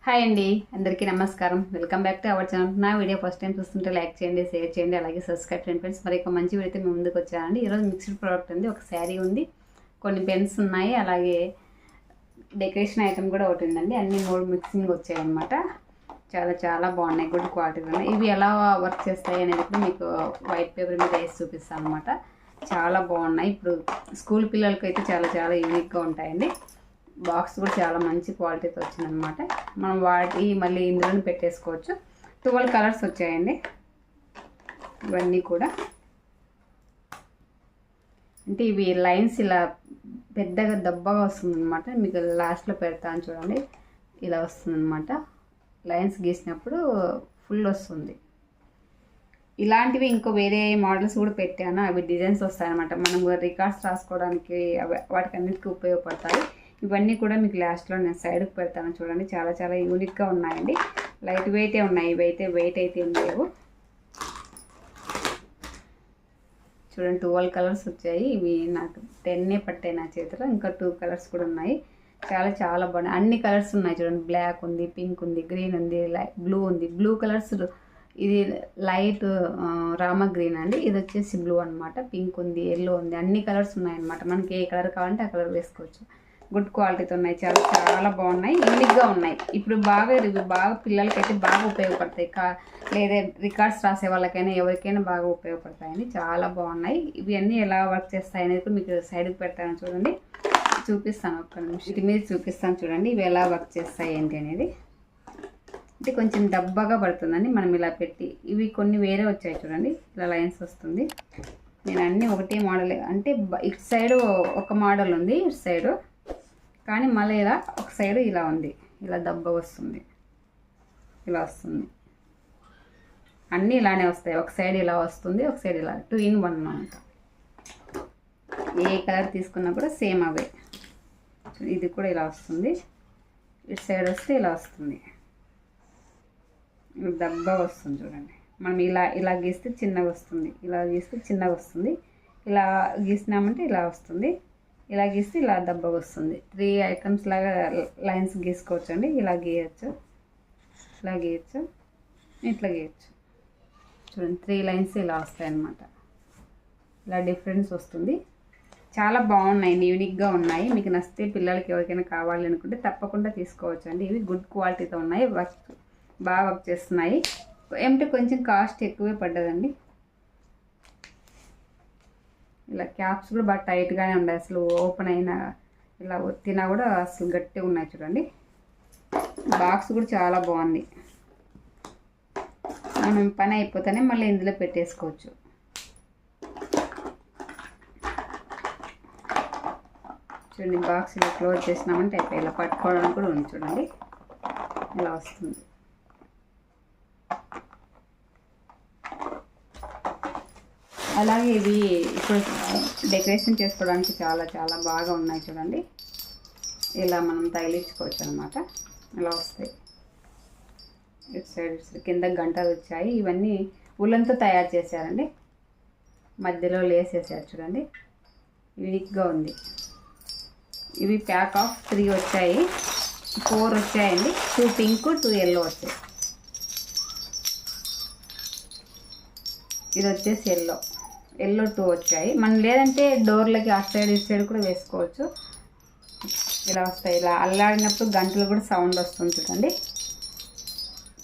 Hi అండి, అందరికీ నమస్కారం. Welcome back to our channel. నా వీడియో ఫస్ట్ టైం చూస్తుంటే లైక్ చేయండి, షేర్ చేయండి, అలాగే సబ్స్క్రైబ్ చేయండి ఫ్రెండ్స్. మరి ఒక మంచి వీడియోతో మేము ముందుకు వచ్చానండి. ఈరోజు మిక్స్డ్ ప్రోడక్ట్ ఉంది, ఒక శారీ ఉంది, కొన్ని పెన్స్ ఉన్నాయి, అలాగే డెకరేషన్ ఐటమ్ కూడా ఒకటి ఉందండి. అన్ని మూడు మిక్సింగ్ వచ్చాయన్నమాట. చాలా చాలా బాగున్నాయి, గుడ్ క్వాలిటీ ఉన్నాయి. ఇవి ఎలా వర్క్ చేస్తాయి అనేది కూడా మీకు వైట్ పేపర్ మీద వేసి చూపిస్తాను అనమాట. చాలా బాగున్నాయి. ఇప్పుడు స్కూల్ పిల్లలకి అయితే చాలా చాలా యూనిక్గా ఉంటాయండి. బాక్స్ కూడా చాలా మంచి క్వాలిటీతో వచ్చిందనమాట. మనం వాటి మళ్ళీ ఇందులోనే పెట్టేసుకోవచ్చు. 12 కలర్స్ వచ్చాయండి. ఇవన్నీ కూడా అంటే ఇవి లైన్స్ ఇలా పెద్దగా దబ్బగా వస్తుందన్నమాట. మీకు లాస్ట్లో పెడతాను చూడండి, ఇలా వస్తుందన్నమాట. లైన్స్ గీసినప్పుడు ఫుల్ వస్తుంది. ఇలాంటివి ఇంకో వేరే మోడల్స్ కూడా పెట్టాను, అవి డిజైన్స్ వస్తాయన్నమాట. మనం రికార్డ్స్ రాసుకోవడానికి వాటికన్నిటికీ ఉపయోగపడతాయి. ఇవన్నీ కూడా మీకు లాస్ట్లో నేను సైడ్కి పెడతాను చూడండి. చాలా చాలా యూనిక్గా ఉన్నాయండి. లైట్ వెయిటే ఉన్నాయి, ఇవైతే వెయిట్ అయితే ఏం లేవు. చూడండి 12 కలర్స్ వచ్చాయి. ఇవి నాకు 10 పట్టాయి నా చేతిలో. ఇంకా 2 కలర్స్ కూడా ఉన్నాయి. చాలా చాలా బాగున్నాయి. అన్ని కలర్స్ ఉన్నాయి చూడండి. బ్లాక్ ఉంది, పింక్ ఉంది, గ్రీన్ ఉంది, బ్లూ ఉంది. బ్లూ కలర్స్ ఇది లైట్ రామ గ్రీన్ అండి, ఇది వచ్చేసి బ్లూ అనమాట. పింక్ ఉంది, ఎల్లో ఉంది, అన్ని కలర్స్ ఉన్నాయన్నమాట. మనకి ఏ కలర్ కావాలంటే ఆ కలర్ వేసుకోవచ్చు. గుడ్ క్వాలిటీతో ఉన్నాయి, చాలా చాలా బాగున్నాయి, యూనిక్గా ఉన్నాయి. ఇప్పుడు బాగా పిల్లలకైతే బాగా ఉపయోగపడతాయి. లేదా రికార్డ్స్ రాసే వాళ్ళకైనా ఎవరికైనా బాగా ఉపయోగపడతాయండి. చాలా బాగున్నాయి. ఇవి అన్నీ ఎలా వర్క్ చేస్తాయి అనేది మీకు సైడ్కి పెడతాను చూడండి. చూపిస్తాను, ఒక్క నిమిషం వీటి మీద చూపిస్తాను చూడండి. ఇవి ఎలా వర్క్ చేస్తాయి ఏంటి అనేది. అంటే కొంచెం డబ్బాగా పడుతుందండి మనం ఇలా పెట్టి. ఇవి కొన్ని వేరే వచ్చాయి చూడండి, ఇలా లైన్స్ వస్తుంది. నేను అన్నీ ఒకటే మోడల్, అంటే ఇటు సైడు ఒక మోడల్ ఉంది, ఇటు సైడు కానీ మళ్ళీ ఇలా ఒక సైడు ఇలా ఉంది, ఇలా దబ్బ వస్తుంది, ఇలా వస్తుంది. అన్నీ ఇలానే వస్తాయి. ఒక సైడ్ ఇలా వస్తుంది, ఒక సైడ్ ఇలా 2 in 1 అనమాట. ఏ కలర్ తీసుకున్నా కూడా సేమ్ అవే. ఇది కూడా ఇలా వస్తుంది, ఇటు సైడ్ వస్తే ఇలా వస్తుంది, దబ్బా వస్తుంది చూడండి. మనం ఇలా గీస్తే చిన్నగా వస్తుంది, ఇలా గీస్తే చిన్నగా వస్తుంది, ఇలా గీసినామంటే ఇలా వస్తుంది, ఇలా గీస్తే ఇలా దబ్బగా వస్తుంది. 3 ఐటమ్స్ లాగా లైన్స్ గీసుకోవచ్చు అండి. ఇలా గీయచ్చు, ఇలా గీయచ్చు, ఇట్లా గీయచ్చు. చూడండి 3 లైన్స్ ఇలా వస్తాయి అన్నమాట. ఇలా డిఫరెన్స్ వస్తుంది. చాలా బాగున్నాయి, యూనిక్గా ఉన్నాయి. మీకు నచ్చితే పిల్లలకి ఎవరికైనా కావాలి అనుకుంటే తప్పకుండా తీసుకోవచ్చు అండి. ఇవి గుడ్ క్వాలిటీతో ఉన్నాయి, బాగా వర్క్ చేస్తున్నాయి. ఏమిటి కొంచెం కాస్ట్ ఎక్కువే పడ్డదండి. ఇలా క్యాప్స్ కూడా బాగా టైట్గానే ఉన్నాయి. అసలు ఓపెన్ అయినా ఇలా ఒత్తినా కూడా అసలు గట్టిగా ఉన్నాయి చూడండి. బాక్స్ కూడా చాలా బాగుంది. మనం పని అయిపోతేనే మళ్ళీ ఇందులో పెట్టేసుకోవచ్చు. చూడండి, బాక్స్ ఇలా క్లోజ్ చేసినామంటే అయిపోయి ఇలా పట్టుకోవడానికి కూడా ఉంది చూడండి, ఇలా వస్తుంది. అలాగే ఇవి ఇప్పుడు డెకరేషన్ చేసుకోవడానికి చాలా చాలా బాగా ఉన్నాయి చూడండి. ఇలా మనం తగిలించుకోవచ్చు అనమాట. ఇలా వస్తాయి. ఇటు సైడ్ కింద గంటలు వచ్చాయి. ఇవన్నీ ఉలన్తో తయారు చేశారండి. మధ్యలో లేస్ వేసారు చూడండి, యూనిక్గా ఉంది. ఇవి ప్యాక్ ఆఫ్ 3 వచ్చాయి, 4 వచ్చాయండి. 2 పింక్, 2 ఎల్లో వచ్చాయి. ఇది వచ్చేసి ఎల్లో 2 వచ్చాయి. మనం లేదంటే డోర్లకి ఆ సైడ్ ఇటు సైడ్ కూడా వేసుకోవచ్చు. ఇలా వస్తాయి. ఇలా అల్లాడినప్పుడు గంటలు కూడా సౌండ్ వస్తుంది చూడండి.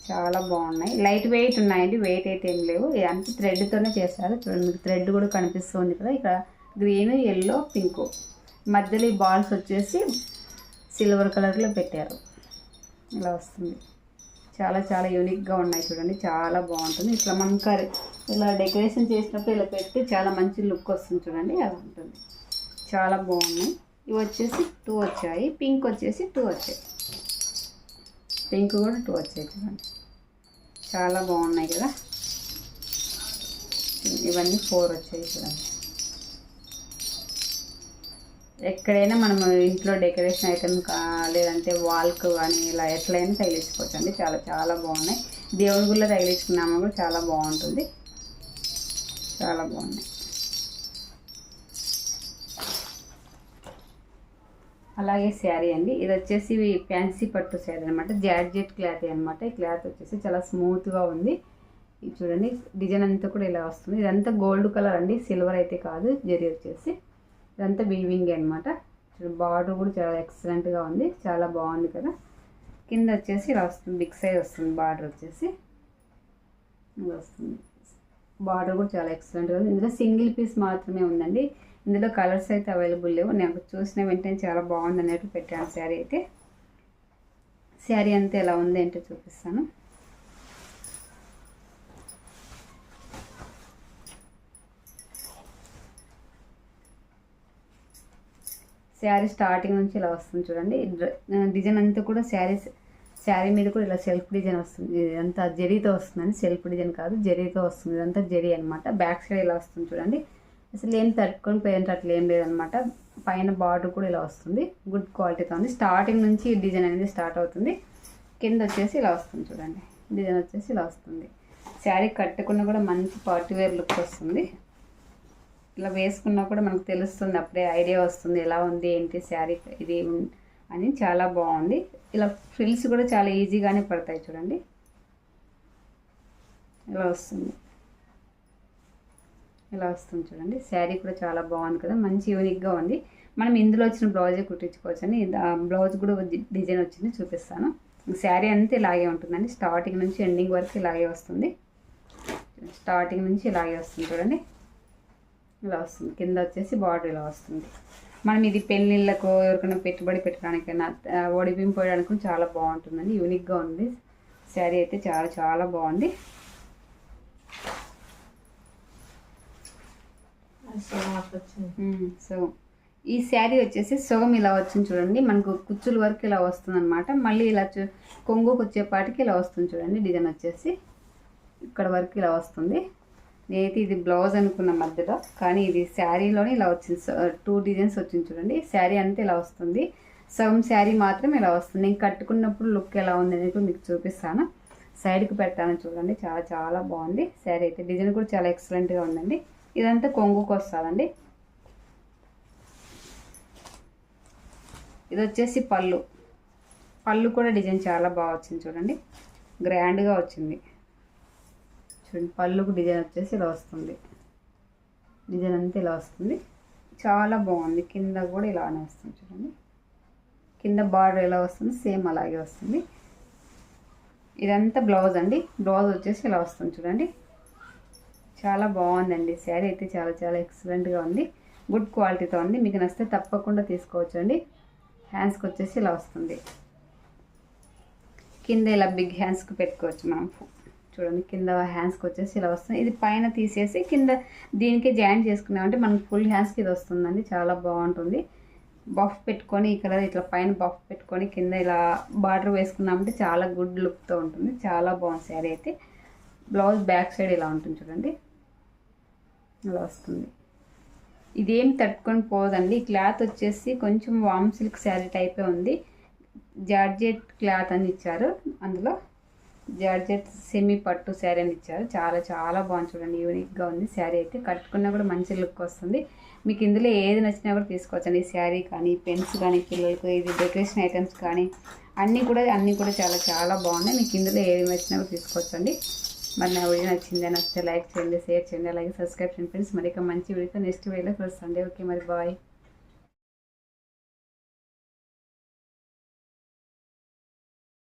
చాలా బాగున్నాయి, లైట్ వెయిట్ ఉన్నాయండి. వెయిట్ అయితే ఏం లేవు. అంతా థ్రెడ్తోనే చేశారు చూడండి. మీకు థ్రెడ్ కూడా కనిపిస్తుంది కదా. ఇక్కడ గ్రీన్, ఎల్లో, పింక్, మధ్యలో ఈ బాల్స్ వచ్చేసి సిల్వర్ కలర్లో పెట్టారు. ఇలా వస్తుంది. చాలా చాలా యూనిక్గా ఉన్నాయి చూడండి. చాలా బాగుంటుంది. ఇట్లా మనం ఇలా డెకరేషన్ చేసినప్పుడు ఇలా పెడితే చాలా మంచి లుక్ వస్తుంది చూడండి. అలా ఉంటుంది. చాలా బాగున్నాయి. ఇవి వచ్చేసి 2 వచ్చాయి. పింక్ వచ్చేసి 2 వచ్చాయి. పింక్ కూడా 2 వచ్చాయి చూడండి. చాలా బాగున్నాయి కదా. ఇవన్నీ 4 వచ్చాయి చూడండి. ఎక్కడైనా మనం ఇంట్లో డెకరేషన్ ఐటమ్ లేదంటే వాల్కు కానీ ఇలా ఎట్లయినా తగిలించుకోవచ్చు అండి. చాలా చాలా బాగున్నాయి. దేవుడి గుళ్ళో తగిలించుకున్నాము కూడా చాలా బాగుంటుంది. చాలా బాగున్నాయి. అలాగే శారీ అండి, ఇది వచ్చేసి ఫ్యాన్సీ పట్టు శారీ అనమాట, జార్జెట్ క్లాత్ అనమాట. ఈ క్లాత్ వచ్చేసి చాలా స్మూత్గా ఉంది. ఇది చూడండి, డిజైన్ అంతా కూడా ఇలా వస్తుంది. ఇదంతా గోల్డ్ కలర్ అండి, సిల్వర్ అయితే కాదు. జరీ వచ్చేసి ఇదంతా వీవింగ్ అనమాట. బార్డర్ కూడా చాలా ఎక్సలెంట్గా ఉంది, చాలా బాగుంది కదా. కింద వచ్చేసి ఇలా వస్తుంది, బిగ్ సైజ్ వస్తుంది. బార్డర్ వచ్చేసి ఇలా వస్తుంది. బార్డర్ కూడా చాలా ఎక్సలెంట్గా ఉంది. ఇందులో సింగిల్ పీస్ మాత్రమే ఉందండి, ఇందులో కలర్స్ అయితే అవైలబుల్ లేవు. నాకు చూసిన వెంటనే చాలా బాగుంది అన్నట్టు పెట్టాను శారీ అయితే. శారీ అంతా ఎలా ఉంది అంటే చూపిస్తాను. శారీ స్టార్టింగ్ నుంచి ఇలా వస్తుంది చూడండి. డిజైన్ అంతా కూడా శారీ మీద కూడా ఇలా సెల్ఫ్ డిజైన్ వస్తుంది. ఇదంతా జరీతో వస్తుందండి, సెల్ఫ్ డిజైన్ కాదు, జరీతో వస్తుంది. ఇదంతా జరీ అనమాట. బ్యాక్ సైడ్ ఇలా వస్తుంది చూడండి. అసలు ఏం తట్టుకొని పోయేంత అట్లా ఏం లేదనమాట. పైన బార్డర్ కూడా ఇలా వస్తుంది, గుడ్ క్వాలిటీతో ఉంది. స్టార్టింగ్ నుంచి డిజైన్ అనేది స్టార్ట్ అవుతుంది. కింద వచ్చేసి ఇలా వస్తుంది చూడండి, డిజైన్ వచ్చేసి ఇలా వస్తుంది. శారీ కట్టుకున్న కూడా మంచి పార్టీ వేర్ లుక్ వస్తుంది. ఇలా వేసుకున్నా కూడా మనకు తెలుస్తుంది, అప్పుడే ఐడియా వస్తుంది ఎలా ఉంది ఏంటి శారీ ఇది అని. చాలా బాగుంది. ఇలా ఫ్రిల్స్ కూడా చాలా ఈజీగానే పడతాయి చూడండి. ఇలా వస్తుంది, ఇలా వస్తుంది చూడండి. శారీ కూడా చాలా బాగుంది కదా, మంచి యూనిక్గా ఉంది. మనం ఇందులో వచ్చిన బ్లౌజే కుట్టించుకోవచ్చు అని. బ్లౌజ్ కూడా డిజైన్ వచ్చింది, చూపిస్తాను. శారీ అంతా ఇలాగే ఉంటుందండి, స్టార్టింగ్ నుంచి ఎండింగ్ వరకు ఇలాగే వస్తుంది. స్టార్టింగ్ నుంచి ఇలాగే వస్తుంది చూడండి, ఇలా వస్తుంది. కింద వచ్చేసి బార్డర్ ఇలా వస్తుంది. మనం ఇది పెళ్ళిళ్ళకు ఎవరికైనా పెట్టుబడి పెట్టడానికైనా ఒడిపింపడానికి చాలా బాగుంటుందండి, యూనిక్గా ఉంది. శారీ అయితే చాలా చాలా బాగుంది. సో ఈ శారీ వచ్చేసి సొగం ఇలా వచ్చింది చూడండి. మనకు కుచ్చుల వరకు ఇలా వస్తుంది అనమాట. మళ్ళీ ఇలా కొంగుకు వచ్చేపాటికి ఇలా వస్తుంది చూడండి. డిజైన్ వచ్చేసి ఇక్కడ వరకు ఇలా వస్తుంది. నేనైతే ఇది బ్లౌజ్ అనుకున్న మధ్యలో, కానీ ఇది శారీలోనే ఇలా వచ్చింది. 2 డిజైన్స్ వచ్చింది చూడండి. శారీ అంతా ఇలా వస్తుంది, సగం శారీ మాత్రం ఇలా వస్తుంది. నేను కట్టుకున్నప్పుడు లుక్ ఎలా ఉంది అనేది మీకు చూపిస్తాను. సైడ్కి పెట్టాను చూడండి, చాలా చాలా బాగుంది శారీ అయితే. డిజైన్ కూడా చాలా ఎక్సలెంట్గా ఉందండి. ఇదంతా కొంగుకు వస్తుందండి. ఇది వచ్చేసి పళ్ళు కూడా డిజైన్ చాలా బాగా వచ్చింది చూడండి, గ్రాండ్గా వచ్చింది చూడండి. పళ్ళుకు డిజైన్ వచ్చేసి ఇలా వస్తుంది, డిజైన్ అంతా ఇలా వస్తుంది, చాలా బాగుంది. కింద కూడా ఇలానే వస్తుంది చూడండి. కింద బార్డర్ ఎలా వస్తుంది సేమ్ అలాగే వస్తుంది. ఇదంతా బ్లౌజ్ అండి. బ్లౌజ్ వచ్చేసి ఇలా వస్తుంది చూడండి. చాలా బాగుందండి శారీ అయితే, చాలా చాలా ఎక్సలెంట్గా ఉంది, గుడ్ క్వాలిటీతో ఉంది. మీకు నచ్చితే తప్పకుండా తీసుకోవచ్చు అండి. హ్యాండ్స్కి వచ్చేసి ఇలా వస్తుంది. కింద ఇలా బిగ్ హ్యాండ్స్కి పెట్టుకోవచ్చు మనం చూడండి. కింద హ్యాండ్స్కి వచ్చేసి ఇలా వస్తుంది. ఇది పైన తీసేసి కింద దీనికి జాయింట్ చేసుకున్నామంటే మనకు ఫుల్ హ్యాండ్స్కి ఇది వస్తుందండి, చాలా బాగుంటుంది. బఫ్ పెట్టుకొని ఇక్కడ ఇట్లా పైన బఫ్ పెట్టుకొని కింద ఇలా బార్డర్ వేసుకున్నామంటే చాలా గుడ్ లుక్తో ఉంటుంది, చాలా బాగుంది శారీ అయితే. బ్లౌజ్ బ్యాక్ సైడ్ ఇలా ఉంటుంది చూడండి, ఇలా వస్తుంది. ఇదేం తట్టుకొని పోదండి. క్లాత్ వచ్చేసి కొంచెం వామ్ సిల్క్ శారీ టైపే ఉంది. జార్జెట్ క్లాత్ అని ఇచ్చారు, అందులో జార్జెట్ సెమీ పట్టు శారీ అని ఇచ్చారు. చాలా చాలా బాగుంది చూడండి, యూనిక్గా ఉంది శారీ అయితే. కట్టుకున్నా కూడా మంచి లుక్ వస్తుంది. మీకు ఇందులో ఏది నచ్చినా కూడా తీసుకోవచ్చండి. శారీ కానీ, పెన్స్ కానీ, పిల్లలకు ఇది డెకరేషన్ ఐటమ్స్ కానీ అన్నీ కూడా చాలా చాలా బాగున్నాయి. మీకు ఇందులో ఏది నచ్చినా కూడా తీసుకోవచ్చండి. మరి నా వీడియో నచ్చితే లైక్ చేయండి, షేర్ చేయండి, అలాగే సబ్స్క్రైబ్ చేయండి ఫ్రెండ్స్. మరి ఇక మంచి వీడియో నెక్స్ట్ వీడియోలో కలుస్తాండి. ఓకే, మరి బాయ్.